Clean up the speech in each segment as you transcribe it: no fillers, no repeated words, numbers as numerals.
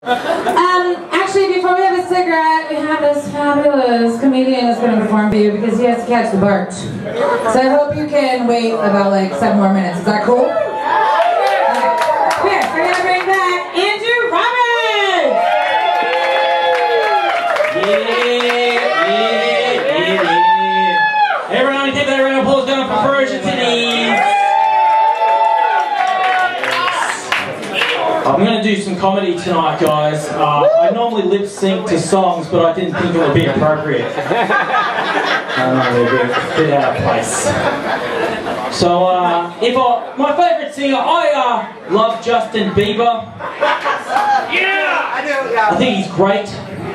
Actually, before we have a cigarette, we have this fabulous comedian who's going to perform for you because he has to catch the BART. So I hope you can wait about like 7 more minutes. Is that cool? Here, we're going to bring back Andrew Roberts! Yeah. Everyone, give that a round of applause down for Titt'es. I'm going to do some comedy tonight, guys. I normally lip sync to songs, but I didn't think it would be appropriate. It would be a bit out of place. So, my favourite singer, I love Justin Bieber. Yeah! I think he's great.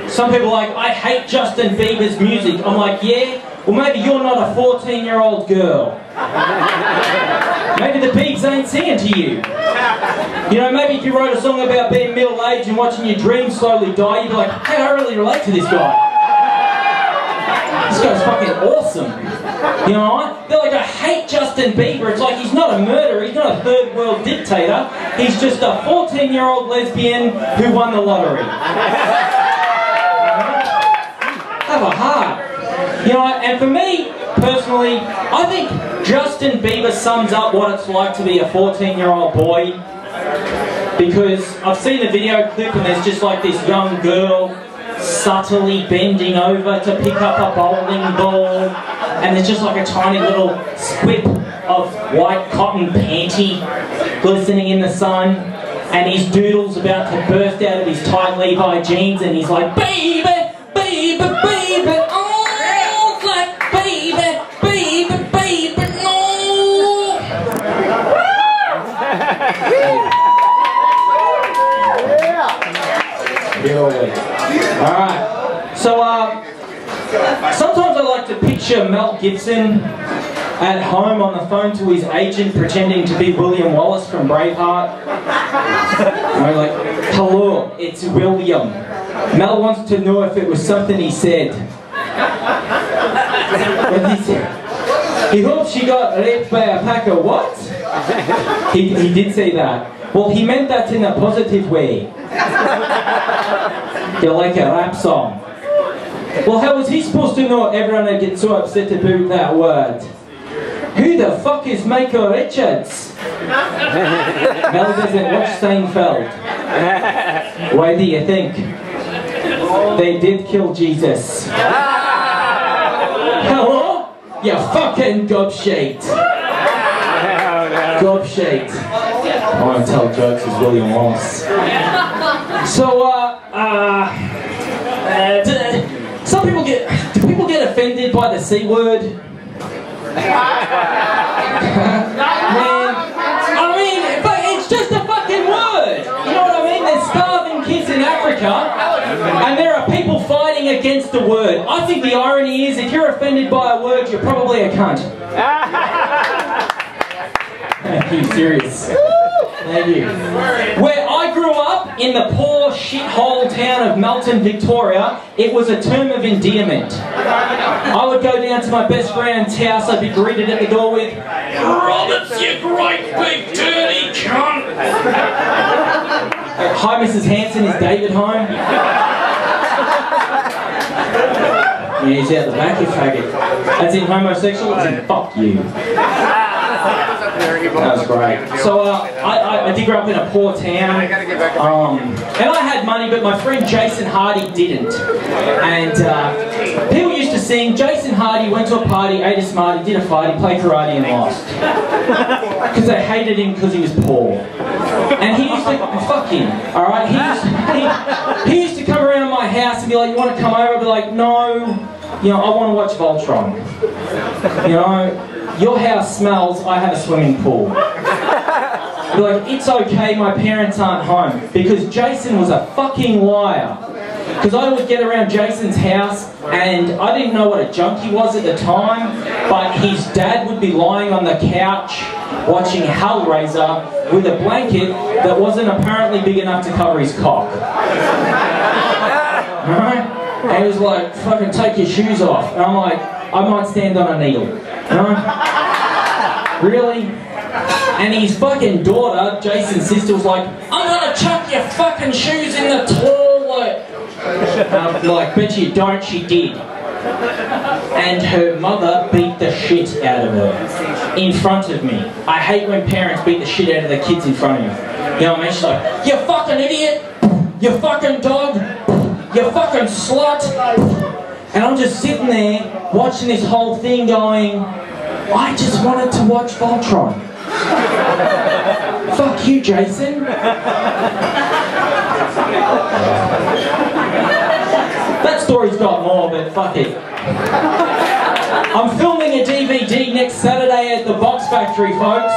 Some people are like, I hate Justin Bieber's music. I'm like, yeah? Well, maybe you're not a 14-year-old girl. Maybe the Biebs ain't singing to you. You know, maybe if you wrote a song about being middle-aged and watching your dreams slowly die, you'd be like, hey, I really relate to this guy. This guy's fucking awesome. You know what? They're like, I hate Justin Bieber. It's like, he's not a murderer, he's not a third-world dictator. He's just a 14-year-old lesbian who won the lottery. Have a heart. You know, and for me, personally, I think Justin Bieber sums up what it's like to be a 14-year-old boy. Because I've seen the video clip and there's just like this young girl subtly bending over to pick up a bowling ball, and there's just like a tiny little squip of white cotton panty glistening in the sun, and his doodle's about to burst out of his tight Levi jeans, and he's like, baby, baby, baby, oh, like baby, baby, baby, no. Alright, so sometimes I like to picture Mel Gibson at home on the phone to his agent pretending to be William Wallace from Braveheart. You know, like, hello, it's William. Mel wants to know if it was something he said. He hopes she got raped by a pack of what? He did say that. Well, he meant that in a positive way. You're like a rap song. Well, how was he supposed to know everyone would get so upset about that word? Who the fuck is Michael Richards? Mel doesn't watch Seinfeld. Why do you think? They did kill Jesus. Hello? You fucking gobshite. Gobshite. I want to tell jokes as William Wallace. So, do people get offended by the C word? Man, I mean, but it's just a fucking word. You know what I mean? There's starving kids in Africa, and there are people fighting against the word. I think the irony is, if you're offended by a word, you're probably a cunt. Thank you, serious. Thank you. Where I grew up, in the poor shithole town of Melton, Victoria, it was a term of endearment. I would go down to my best friend's house, I'd be greeted at the door with, Roberts, you great big dirty cunt! Hi, Mrs. Hanson, is David home? Yeah, he's out the back, you faggot. That's in homosexual, it's in fuck you. That was great. So I did grow up in a poor town, and I had money, but my friend Jason Hardy didn't. And people used to sing, Jason Hardy went to a party, ate a Smartie, did a fight, he played karate and lost. Because they hated him because he was poor. And he used to, fuck him, alright? He used to come around my house and be like, you want to come over? I'd be like, no, you know, I want to watch Voltron. You know? Your house smells, I have a swimming pool. Be like, it's okay, my parents aren't home. Because Jason was a fucking liar. Because I would get around Jason's house and I didn't know what a junkie was at the time, but his dad would be lying on the couch watching Hellraiser with a blanket that wasn't apparently big enough to cover his cock. Alright? And he was like, fucking take your shoes off. And I'm like, I might stand on a needle. Really? And his fucking daughter, Jason's sister, was like, I'm gonna chuck your fucking shoes in the toilet. I'm like, bet you don't, she did. And her mother beat the shit out of her in front of me. I hate when parents beat the shit out of their kids in front of you. You know what I mean? She's like, you fucking idiot, you fucking dog, you fucking slut. And I'm just sitting there watching this whole thing going, I just wanted to watch Voltron. Fuck you, Jason. That story's got more, but fuck it. I'm filming a DVD next Saturday at the Box Factory, folks.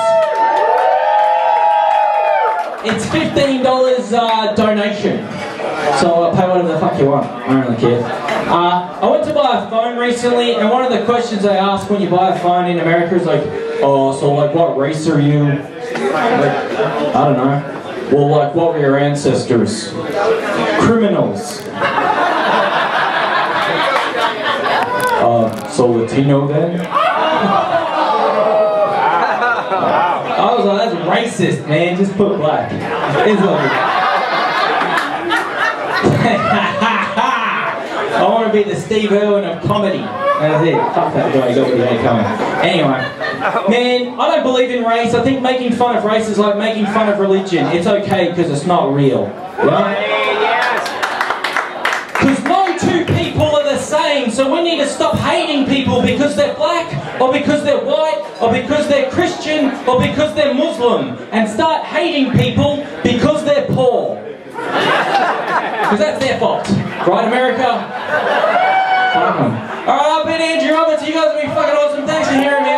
It's $15 donation. So pay whatever the fuck you want. I don't really care. I went to buy a phone recently, and one of the questions they ask when you buy a phone in America is like, oh, so like what race are you? Like, I don't know. Well, like what were your ancestors? Criminals. So Latino then? I was like, that's racist, man. Just put black. It's like, I want to be the Steve Irwin of comedy. That's it. Fuck that guy. I got what he had coming. Anyway, man, I don't believe in race. I think making fun of race is like making fun of religion. It's okay because it's not real. Right? Because no two people are the same, so we need to stop hating people because they're black, or because they're white, or because they're Christian, or because they're Muslim, and start hating people because they're poor. Because that's their fault. Right, America? Alright, I've been Andrew Roberts. You guys have been fucking awesome. Thanks for hearing me.